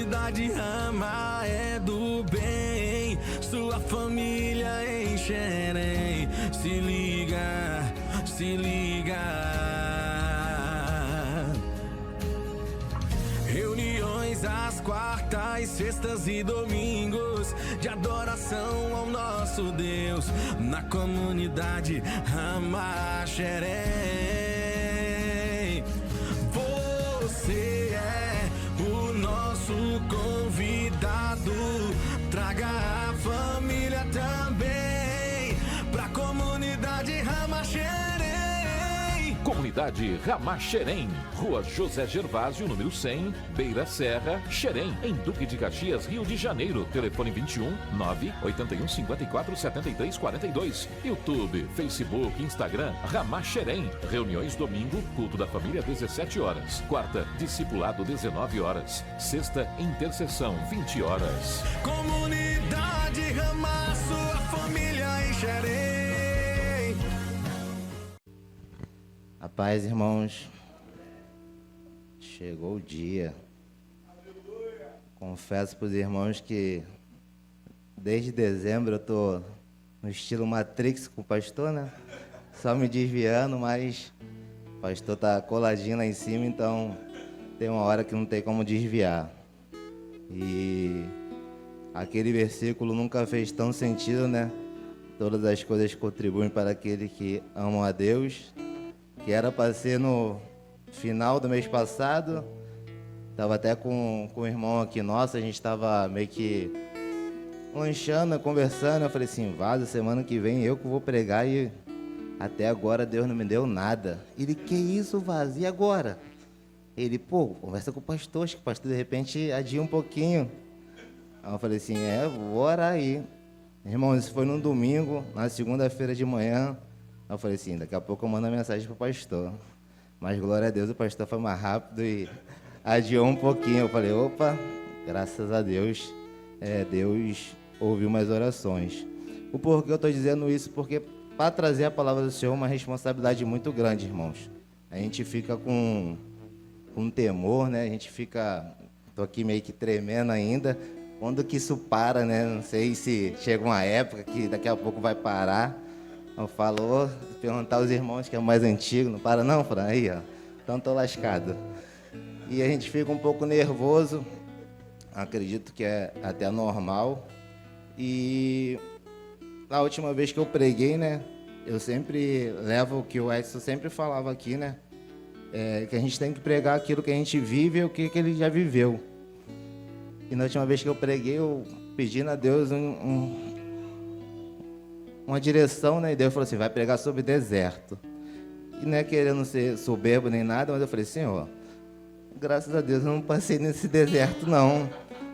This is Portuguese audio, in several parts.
Comunidade Rama é do bem, sua família em Xerém. Se liga, se liga. Reuniões às quartas, sextas e domingos de adoração ao nosso Deus na comunidade Rama Xerém. Você é o nosso convidado, traga a família também pra comunidade Rama Xerém. Comunidade Rama Xerém, Rua José Gervásio, número 100, Beira Serra, Xerém, em Duque de Caxias, Rio de Janeiro. Telefone 21 981 54 73 42. YouTube, Facebook, Instagram, Rama Xerém. Reuniões domingo, culto da família 17 horas. Quarta, discipulado 19 horas. Sexta, intercessão 20 horas. Comunidade Rama, sua família em Xerém. A paz, irmãos. Chegou o dia. Confesso para os irmãos que desde dezembro eu tô no estilo Matrix com o pastor, né? Só me desviando, mas o pastor tá coladinho lá em cima, então tem uma hora que não tem como desviar. E aquele versículo nunca fez tão sentido, né? Todas as coisas contribuem para aquele que amam a Deus. Que era para ser no final do mês passado. Estava até com um irmão aqui nosso, a gente estava meio que lanchando, conversando. Eu falei assim, vaza, semana que vem eu que vou pregar e até agora Deus não me deu nada. Ele, que isso, vaza, e agora? Ele, pô, conversa com o pastor, acho que o pastor de repente adia um pouquinho. Aí eu falei assim, vou orar aí. Irmão, isso foi num domingo, na segunda-feira de manhã. Eu falei assim, daqui a pouco eu mando a mensagem pro pastor. Mas, glória a Deus, o pastor foi mais rápido e adiou um pouquinho. Eu falei, opa, graças a Deus, Deus ouviu mais orações. O porquê eu estou dizendo isso? Porque para trazer a palavra do Senhor é uma responsabilidade muito grande, irmãos. A gente fica com temor, né? A gente fica, estou aqui meio que tremendo ainda. Quando que isso para, né? Não sei se chega uma época que daqui a pouco vai parar. Eu falo, perguntar aos irmãos que é mais antigo, não para não, Fran? Aí, ó, então tô lascado. E a gente fica um pouco nervoso, acredito que é até normal. E na última vez que eu preguei, né, eu sempre levo o que o Edson sempre falava aqui, né, que a gente tem que pregar aquilo que a gente vive e o que ele já viveu. E na última vez que eu preguei, eu pedindo a Deus uma direção, né? E Deus falou assim, vai pregar sobre deserto. E não é querendo ser soberbo nem nada, mas eu falei, Senhor, graças a Deus eu não passei nesse deserto, não.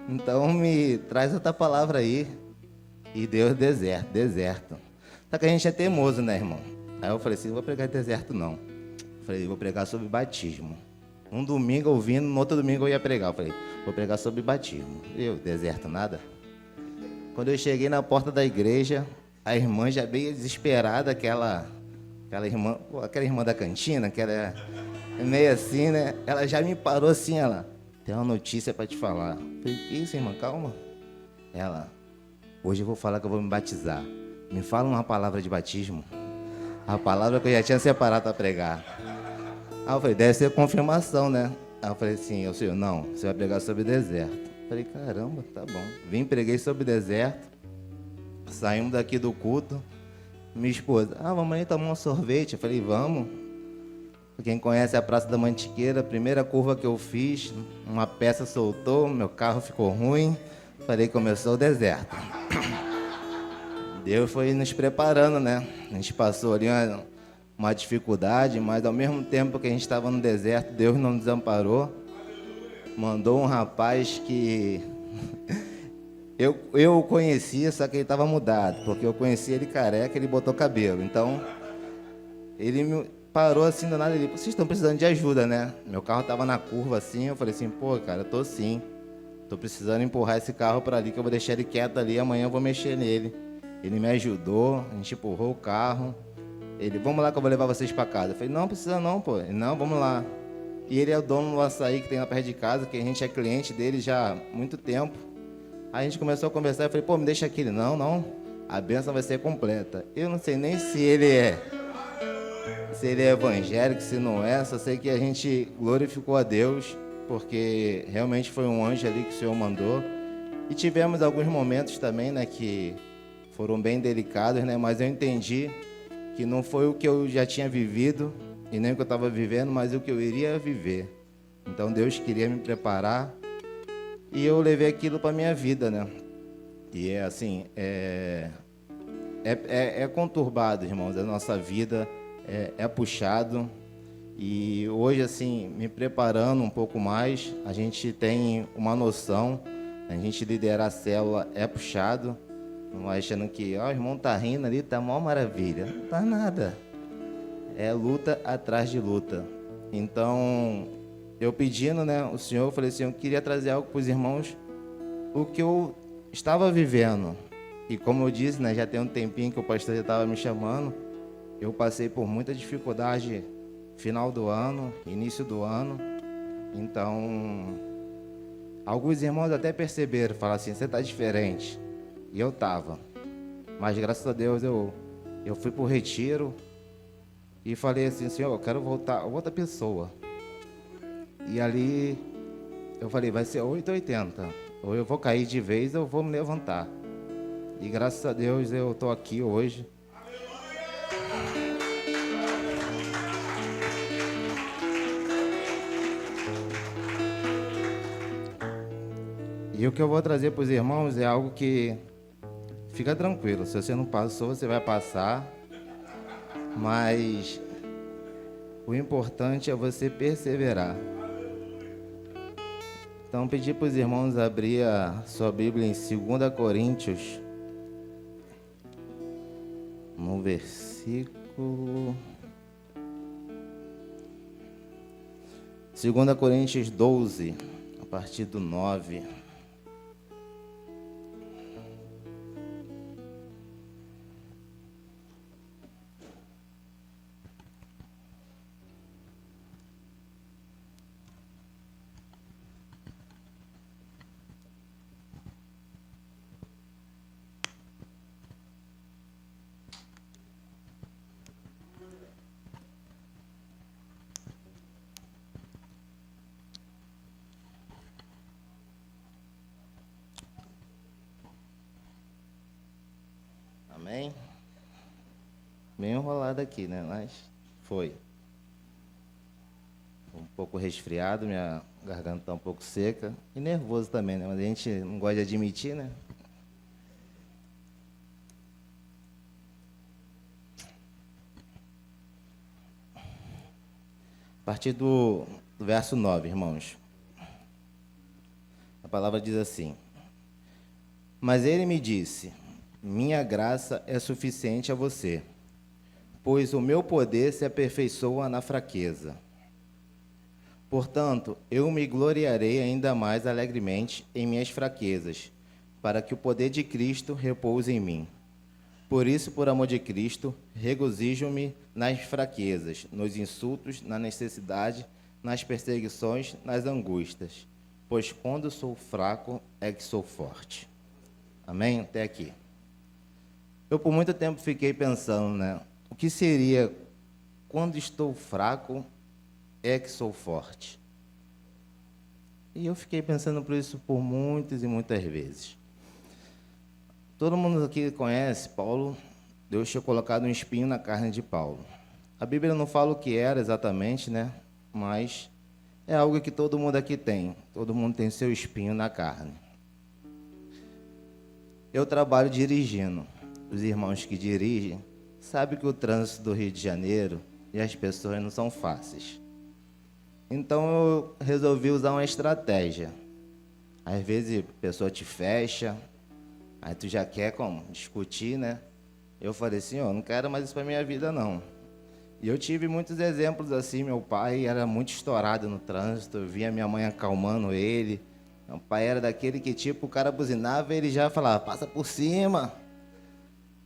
Então me traz outra palavra aí. E Deus, deserto. Só que a gente é teimoso, né, irmão? Aí eu falei assim, não vou pregar deserto, não. Eu falei, vou pregar sobre batismo. Um domingo ouvindo, no outro domingo eu ia pregar. Eu falei, vou pregar sobre batismo. Eu, deserto, nada. Quando eu cheguei na porta da igreja, a irmã já veio desesperada, aquela irmã da cantina, que era meio assim, né? Ela já me parou assim, ela, tem uma notícia para te falar. Eu falei, que isso, irmã? Calma. Ela, hoje eu vou falar que eu vou me batizar. Me fala uma palavra de batismo. A palavra que eu já tinha separado para pregar. Aí eu falei, deve ser confirmação, né? Aí eu falei assim, eu senhor, não, você vai pregar sobre deserto. Eu falei, caramba, tá bom. Vim, preguei sobre deserto. Saímos daqui do culto. Minha esposa, vamos ali tomar um sorvete. Eu falei, vamos. Quem conhece a Praça da Mantiqueira, a primeira curva que eu fiz, uma peça soltou, meu carro ficou ruim. Falei, começou o deserto. Deus foi nos preparando, né? A gente passou ali uma dificuldade, mas ao mesmo tempo que a gente estava no deserto, Deus não nos desamparou. Mandou um rapaz que eu o conhecia, só que ele estava mudado, porque eu conhecia ele careca, ele botou cabelo. Então, ele me parou assim do nada, ele, vocês estão precisando de ajuda, né? Meu carro estava na curva assim, eu falei assim, pô, cara, eu tô sim. Tô precisando empurrar esse carro para ali, que eu vou deixar ele quieto ali, amanhã eu vou mexer nele. Ele me ajudou, a gente empurrou o carro. Ele, vamos lá que eu vou levar vocês para casa. Eu falei, não precisa não, pô. Ele, não, vamos lá. E ele é o dono do açaí que tem lá perto de casa, que a gente é cliente dele já há muito tempo. Aí a gente começou a conversar, eu falei, pô, me deixa aqui. Ele, não, a bênção vai ser completa. Eu não sei nem se ele é evangélico, se não é, só sei que a gente glorificou a Deus, porque realmente foi um anjo ali que o Senhor mandou. E tivemos alguns momentos também, né, que foram bem delicados, né, mas eu entendi que não foi o que eu já tinha vivido e nem o que eu estava vivendo, mas o que eu iria viver. Então Deus queria me preparar e eu levei aquilo para minha vida, né? E é assim, é conturbado, irmãos, a nossa vida é puxado. E hoje, assim, me preparando um pouco mais, a gente tem uma noção, a gente liderar a célula é puxado, não vai achando que, ó, o irmão tá rindo ali, tá mó maravilha. Não tá nada. É luta atrás de luta. Então, eu pedindo, né, o Senhor, eu falei assim, eu queria trazer algo para os irmãos, o que eu estava vivendo. E como eu disse, né, já tem um tempinho que o pastor já estava me chamando, eu passei por muita dificuldade final do ano, início do ano. Então, alguns irmãos até perceberam, falaram assim, você está diferente. E eu estava. Mas graças a Deus eu fui para o retiro e falei assim, Senhor, eu quero voltar outra pessoa. E ali eu falei, vai ser 880. Ou eu vou cair de vez ou eu vou me levantar. E graças a Deus eu estou aqui hoje. E o que eu vou trazer para os irmãos é algo que fica tranquilo. Se você não passou, você vai passar. Mas o importante é você perseverar. Então, pedi para os irmãos abrir a sua Bíblia em 2 Coríntios, no versículo... 2 Coríntios 12, a partir do 9. Amém? Bem enrolado aqui, né? Mas foi. Um pouco resfriado, minha garganta está um pouco seca. E nervoso também, né? Mas a gente não gosta de admitir, né? A partir do verso 9, irmãos. A palavra diz assim: Mas ele me disse, minha graça é suficiente a você, pois o meu poder se aperfeiçoa na fraqueza. Portanto, eu me gloriarei ainda mais alegremente em minhas fraquezas, para que o poder de Cristo repouse em mim. Por isso, por amor de Cristo, regozijo-me nas fraquezas, nos insultos, na necessidade, nas perseguições, nas angústias, pois quando sou fraco é que sou forte. Amém? Até aqui. Eu por muito tempo fiquei pensando, né? O que seria quando estou fraco é que sou forte? E eu fiquei pensando por isso por muitas e muitas vezes. Todo mundo aqui conhece Paulo. Deus tinha colocado um espinho na carne de Paulo. A Bíblia não fala o que era exatamente, né? Mas é algo que todo mundo aqui tem. Todo mundo tem seu espinho na carne. Eu trabalho dirigindo. Os irmãos que dirigem sabem que o trânsito do Rio de Janeiro e as pessoas não são fáceis. Então eu resolvi usar uma estratégia. Às vezes a pessoa te fecha, aí tu já quer como? Discutir, né? Eu falei assim, ó, não quero mais isso para minha vida, não. E eu tive muitos exemplos assim. Meu pai era muito estourado no trânsito, eu via minha mãe acalmando ele. Meu pai era daquele que, tipo, o cara buzinava e ele já falava, passa por cima.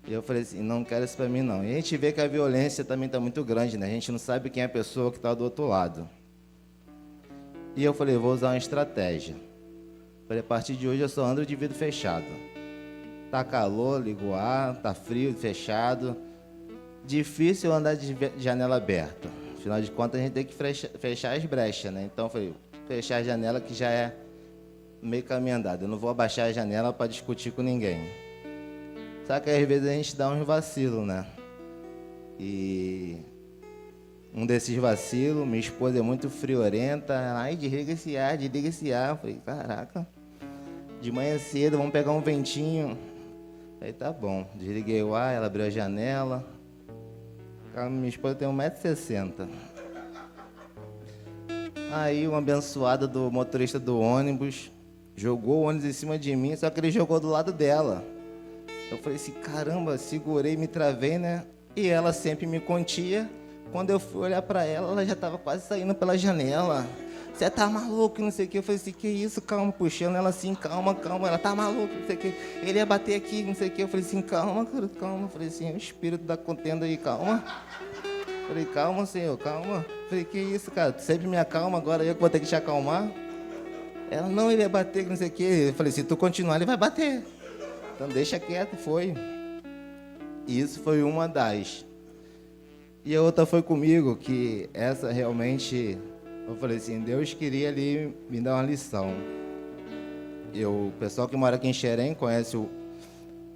E eu falei assim, não quero isso para mim, não. E a gente vê que a violência também está muito grande, né? A gente não sabe quem é a pessoa que está do outro lado. E eu falei, vou usar uma estratégia. Falei, a partir de hoje eu só ando de vidro fechado. Tá calor, ligo o ar, tá frio, fechado. Difícil andar de janela aberta. Afinal de contas, a gente tem que fechar as brechas, né? Então eu falei, fechar a janela que já é meio caminho andado. Eu não vou abaixar a janela para discutir com ninguém. Só que às vezes a gente dá uns vacilos, né? E um desses vacilos, minha esposa é muito friorenta. Ai, desliga esse ar, desliga esse ar. Eu falei, caraca, de manhã cedo, vamos pegar um ventinho. Aí tá bom, desliguei o ar, ela abriu a janela. Minha esposa tem 1,60 m. Aí um abençoado do motorista do ônibus jogou o ônibus em cima de mim, só que ele jogou do lado dela. Eu falei assim, caramba, segurei, me travei, né? E ela sempre me contia. Quando eu fui olhar pra ela, ela já estava quase saindo pela janela. Você tá maluco, não sei o que. Eu falei assim, que isso, calma, puxando ela assim, calma, calma. Ela tá maluca, não sei o que. Ele ia bater aqui, não sei o que. Eu falei assim, calma, cara, calma. Eu falei assim, o espírito da contenda aí, calma. Eu falei, calma, senhor, calma. Eu falei, que isso, cara, tu sempre me acalma, agora eu que vou ter que te acalmar. Ela, não, ele ia bater, não sei o que. Eu falei, se tu continuar, ele vai bater. Então deixa quieto, foi. E isso foi uma das. E a outra foi comigo, que essa realmente, eu falei assim, Deus queria ali me dar uma lição. O pessoal que mora aqui em Xerém conhece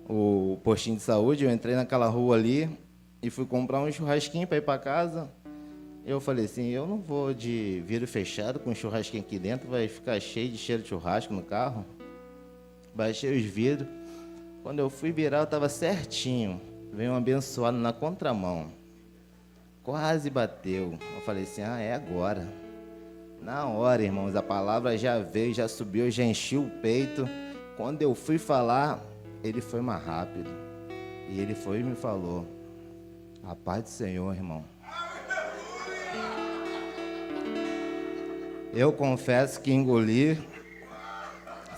o postinho de saúde. Eu entrei naquela rua ali e fui comprar um churrasquinho para ir para casa. Eu falei assim, eu não vou de vidro fechado com um churrasquinho aqui dentro, vai ficar cheio de cheiro de churrasco no carro. Baixei os vidros. Quando eu fui virar, eu estava certinho. Veio um abençoado na contramão. Quase bateu. Eu falei assim, é agora. Na hora, irmãos, a palavra já veio, já subiu, já encheu o peito. Quando eu fui falar, ele foi mais rápido. E ele foi e me falou, a paz do Senhor, irmão. Eu confesso que engoli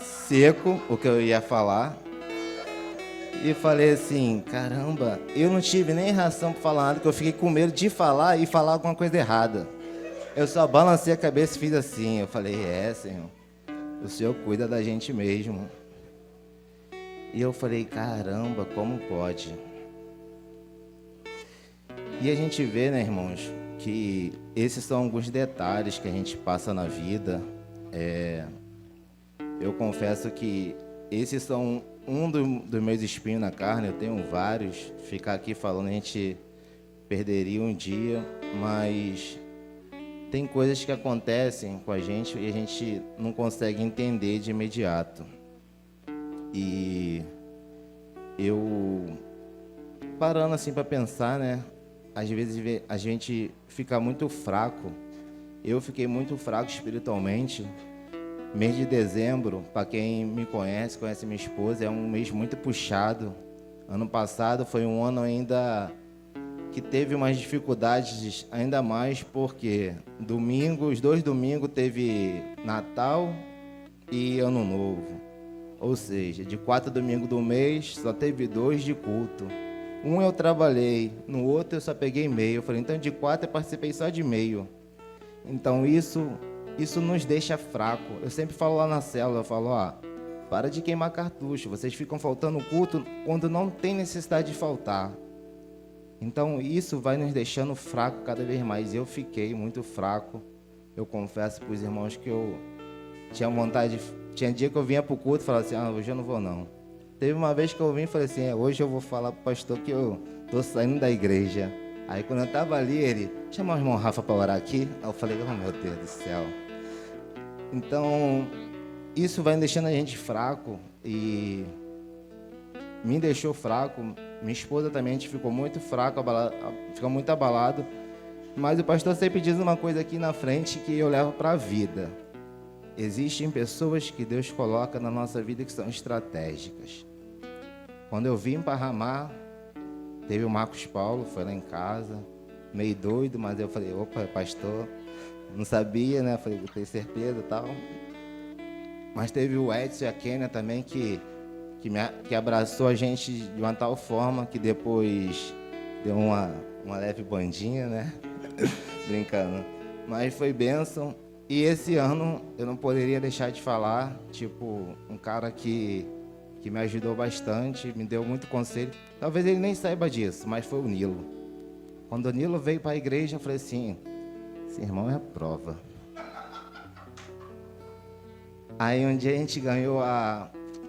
seco o que eu ia falar. E falei assim, caramba, eu não tive nem reação para falar nada, porque eu fiquei com medo de falar e falar alguma coisa errada. Eu só balancei a cabeça e fiz assim. Eu falei, Senhor, o Senhor cuida da gente mesmo. E eu falei, caramba, como pode? E a gente vê, né, irmãos, que esses são alguns detalhes que a gente passa na vida. Eu confesso que esses são dos meus espinhos na carne. Eu tenho vários. Ficar aqui falando, a gente perderia um dia, mas tem coisas que acontecem com a gente e a gente não consegue entender de imediato. E eu, parando assim para pensar, né, às vezes a gente fica muito fraco. Eu fiquei muito fraco espiritualmente. Mês de dezembro, para quem me conhece minha esposa, é um mês muito puxado. Ano passado foi um ano ainda que teve umas dificuldades ainda mais, porque os 2 domingos teve Natal e Ano Novo. Ou seja, de 4 domingos do mês, só teve 2 de culto. Um eu trabalhei, no outro eu só peguei meio. Eu falei, então de 4 eu participei só de meio. Então isso nos deixa fraco. Eu sempre falo lá na célula, eu falo, para de queimar cartucho. Vocês ficam faltando o culto quando não tem necessidade de faltar. Então isso vai nos deixando fraco cada vez mais. Eu fiquei muito fraco. Eu confesso para os irmãos que eu tinha vontade, tinha dia que eu vinha para o culto e falava assim, hoje eu não vou não. Teve uma vez que eu vim e falei assim, hoje eu vou falar para o pastor que eu estou saindo da igreja. Aí quando eu estava ali, ele chamou o irmão Rafa para orar aqui. Aí eu falei, meu Deus do céu. Então, isso vai deixando a gente fraco e me deixou fraco. Minha esposa também, a gente ficou muito fraco, ficou muito abalado. Mas o pastor sempre diz uma coisa aqui na frente que eu levo para a vida. Existem pessoas que Deus coloca na nossa vida que são estratégicas. Quando eu vim para Ramar, teve o Marcos Paulo, foi lá em casa, meio doido, mas eu falei, opa, pastor, não sabia, né? Falei, vou ter certeza e tal. Mas teve o Edson e a Kênia também que abraçou a gente de uma tal forma que depois deu uma leve bandinha, né? Brincando. Mas foi bênção. E esse ano eu não poderia deixar de falar, tipo, um cara que me ajudou bastante, me deu muito conselho. Talvez ele nem saiba disso, mas foi o Nilo. Quando o Nilo veio para a igreja, eu falei assim, esse irmão é a prova. Aí um dia a gente ganhou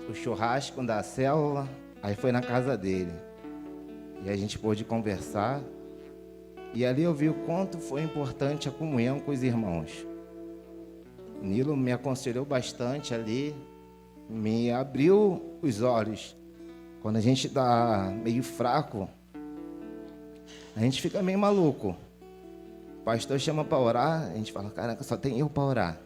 o churrasco da célula, aí foi na casa dele. E a gente pôde conversar. E ali eu vi o quanto foi importante a comunhão com os irmãos. O Nilo me aconselhou bastante ali, me abriu os olhos. Quando a gente está meio fraco, a gente fica meio maluco. O pastor chama para orar, a gente fala, caraca, só tem eu para orar.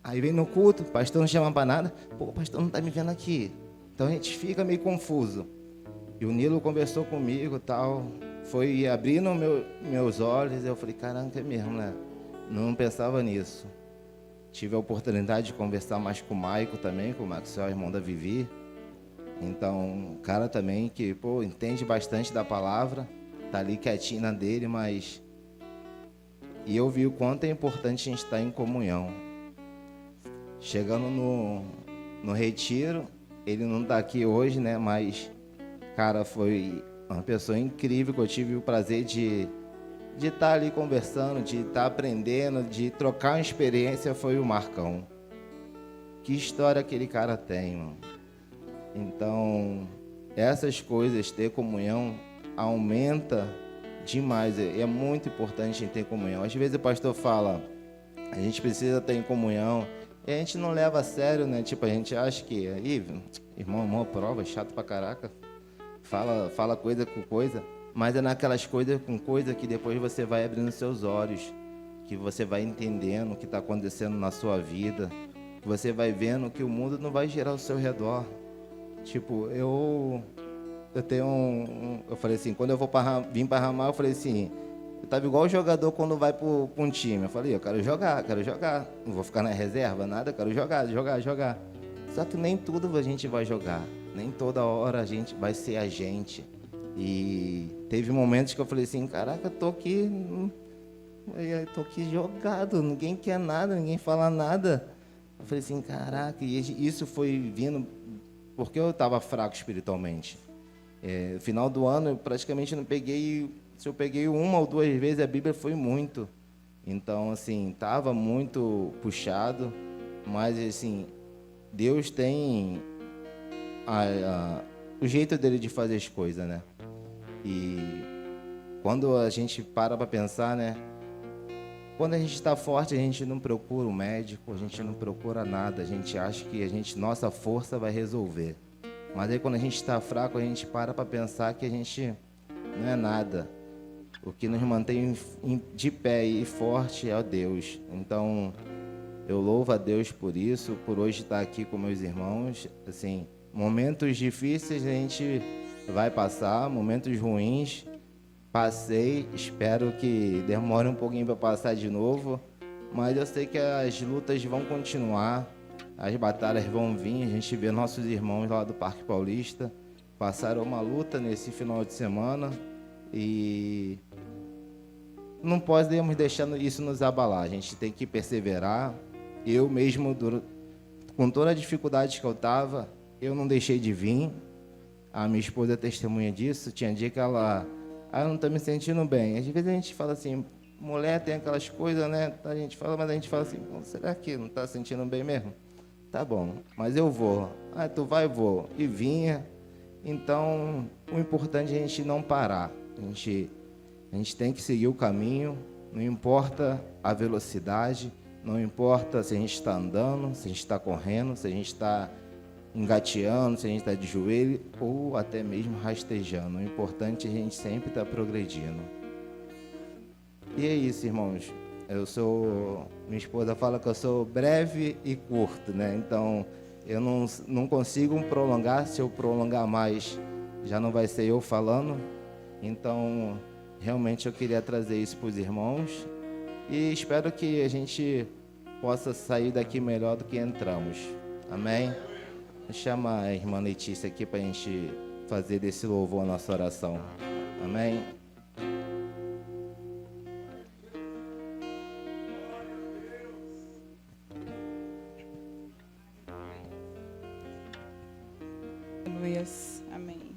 Aí vem no culto, o pastor não chama para nada, pô, o pastor não está me vendo aqui. Então a gente fica meio confuso. E o Nilo conversou comigo e tal, foi abrindo meus olhos, eu falei, caramba, é mesmo, né? Não pensava nisso. Tive a oportunidade de conversar mais com o Maico também, com o Maxwell, irmão da Vivi. Então, um cara também que, pô, entende bastante da palavra, tá ali quietinho na dele, mas... E eu vi o quanto é importante a gente estar em comunhão. Chegando no retiro, ele não tá aqui hoje, né, mas, cara, foi uma pessoa incrível que eu tive o prazer de estar ali conversando, de estar aprendendo, de trocar uma experiência, foi o Marcão. Que história aquele cara tem, mano. Então, essas coisas, ter comunhão, aumenta demais. É muito importante a gente ter comunhão. Às vezes o pastor fala, a gente precisa ter em comunhão, e a gente não leva a sério, né? Tipo, a gente acha que, irmão, prova, chato pra caraca. Fala coisa com coisa. Mas é naquelas coisas com coisa que depois você vai abrindo seus olhos, que você vai entendendo o que está acontecendo na sua vida, que você vai vendo que o mundo não vai girar ao seu redor. Tipo, eu tenho eu falei assim, quando eu vim para Ramar, eu falei assim, eu estava igual o jogador quando vai para um time. Eu falei, eu quero jogar, não vou ficar na reserva, nada, eu quero jogar. Só que nem tudo a gente vai jogar, nem toda hora a gente vai ser a gente. E teve momentos que eu falei assim, caraca, eu tô aqui jogado, ninguém quer nada, ninguém fala nada. Eu falei assim, caraca, e isso foi vindo porque eu estava fraco espiritualmente. No final do ano, eu praticamente não peguei, se eu peguei 1 ou 2 vezes, a Bíblia foi muito. Então, assim, estava muito puxado, mas, assim, Deus tem o jeito dele de fazer as coisas, né? E quando a gente para pensar, né? Quando a gente está forte, a gente não procura um médico, a gente não procura nada, a gente acha que nossa força vai resolver. Mas aí quando a gente está fraco, a gente para pensar que a gente não é nada. O que nos mantém de pé e forte é o Deus. Então, eu louvo a Deus por isso, por hoje estar aqui com meus irmãos. Assim, momentos difíceis a gente vai passar, momentos ruins, passei, espero que demore um pouquinho para passar de novo, mas eu sei que as lutas vão continuar, as batalhas vão vir, a gente vê nossos irmãos lá do Parque Paulista, passaram uma luta nesse final de semana e não podemos deixar isso nos abalar, a gente tem que perseverar. Eu mesmo, com toda a dificuldade que eu estava, eu não deixei de vir. A minha esposa é testemunha disso. Tinha dia que ela... eu não estou me sentindo bem. Às vezes a gente fala assim, mulher tem aquelas coisas, né? A gente fala, mas a gente fala assim, será que não está sentindo bem mesmo? Tá bom, mas eu vou. Tu vai, eu vou. E vinha. Então, o importante é a gente não parar. A gente tem que seguir o caminho, não importa a velocidade, não importa se a gente está andando, se a gente está correndo, se a gente está engateando, se a gente está de joelho ou até mesmo rastejando. O importante é a gente sempre estar progredindo. E é isso, irmãos. Minha esposa fala que eu sou breve e curto, né? Então, eu não consigo prolongar. Se eu prolongar mais, já não vai ser eu falando. Então, realmente eu queria trazer isso para os irmãos. E espero que a gente possa sair daqui melhor do que entramos. Amém? Chama a irmã Letícia aqui para a gente fazer desse louvor a nossa oração. Amém? Aleluias. Amém.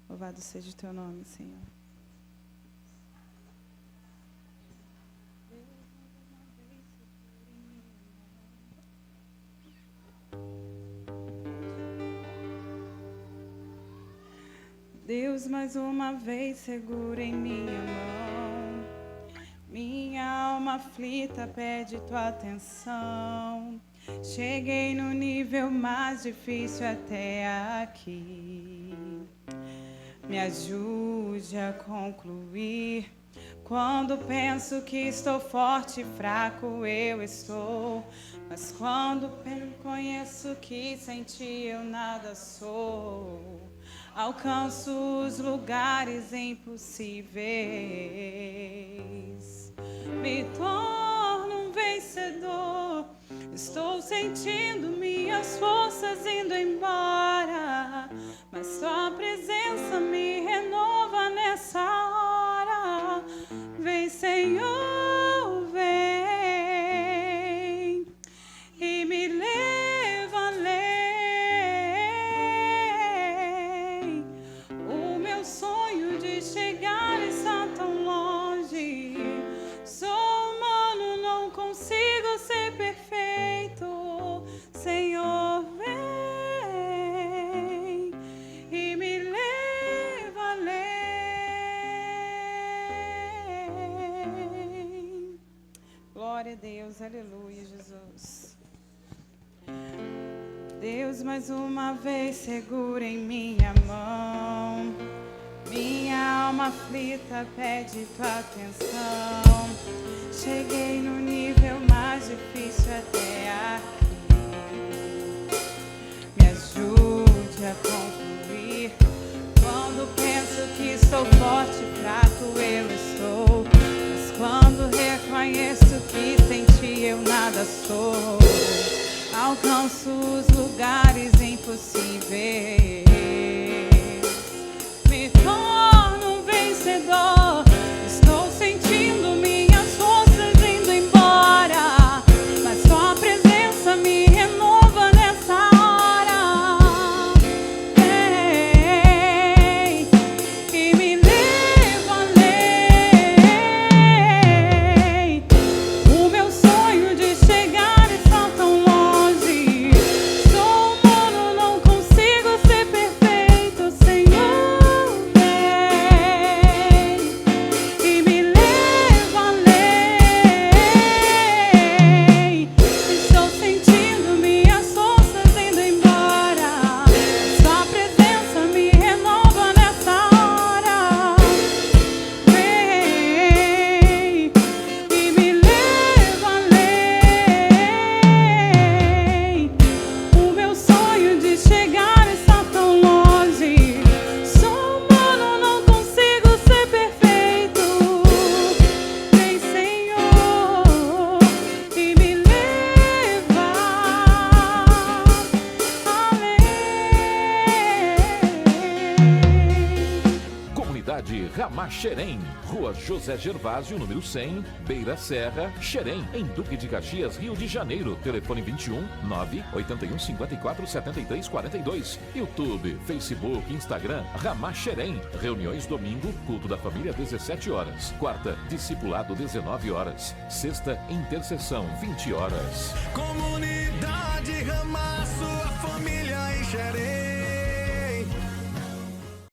Louvado seja o teu nome, Senhor. Deus, mais uma vez segura em minha mão. Minha alma aflita pede tua atenção. Cheguei no nível mais difícil até aqui. Me ajude a concluir. Quando penso que estou forte e fraco, eu estou. Mas quando conheço que sem ti eu nada sou, alcanço os lugares impossíveis. Me torno um vencedor. Estou sentindo minhas forças indo embora, mas tua presença me renova nessa hora. Vem, Senhor, vem e me leva além. O meu sonho de chegar está tão longe. Sou humano, não consigo ser perfeito. Senhor, vem e me leva além. Glória a Deus, aleluia, Jesus. Deus, mais uma vez segura em minha mão. Minha alma aflita pede tua atenção. Cheguei no nível mais difícil até aqui. Me ajude a concluir. Quando penso que estou forte e fraco, eu estou. Mas quando reconheço que sem ti eu nada sou, alcanço os lugares impossíveis. Me torno um vencedor. Estou sentindo minhas forças indo embora, mas tua presença me renova nessa hora. Vem e me leva além. O meu sonho de chegar está tão longe. Sou humano, não consigo ser perfeito. Senhor, vem e me leva além. Estou sentindo minhas forças indo embora, sua presença me renova nessa hora. Vem e me leva além. O meu sonho de chegar está tão longe. Sou humano, não consigo ser perfeito. Vem, Senhor, e me leva além. Comunidade Ramá Xerém, Rua José Gervásio, número 100, Beira Serra, Xerém, em Duque de Caxias, Rio de Janeiro. Telefone 21 981 54 73 42. YouTube, Facebook, Instagram, Ramá Xerém. Reuniões domingo, culto da família 17 horas. Quarta, discipulado 19 horas. Sexta, intercessão 20 horas. Comunidade Ramá, sua família em Xerém.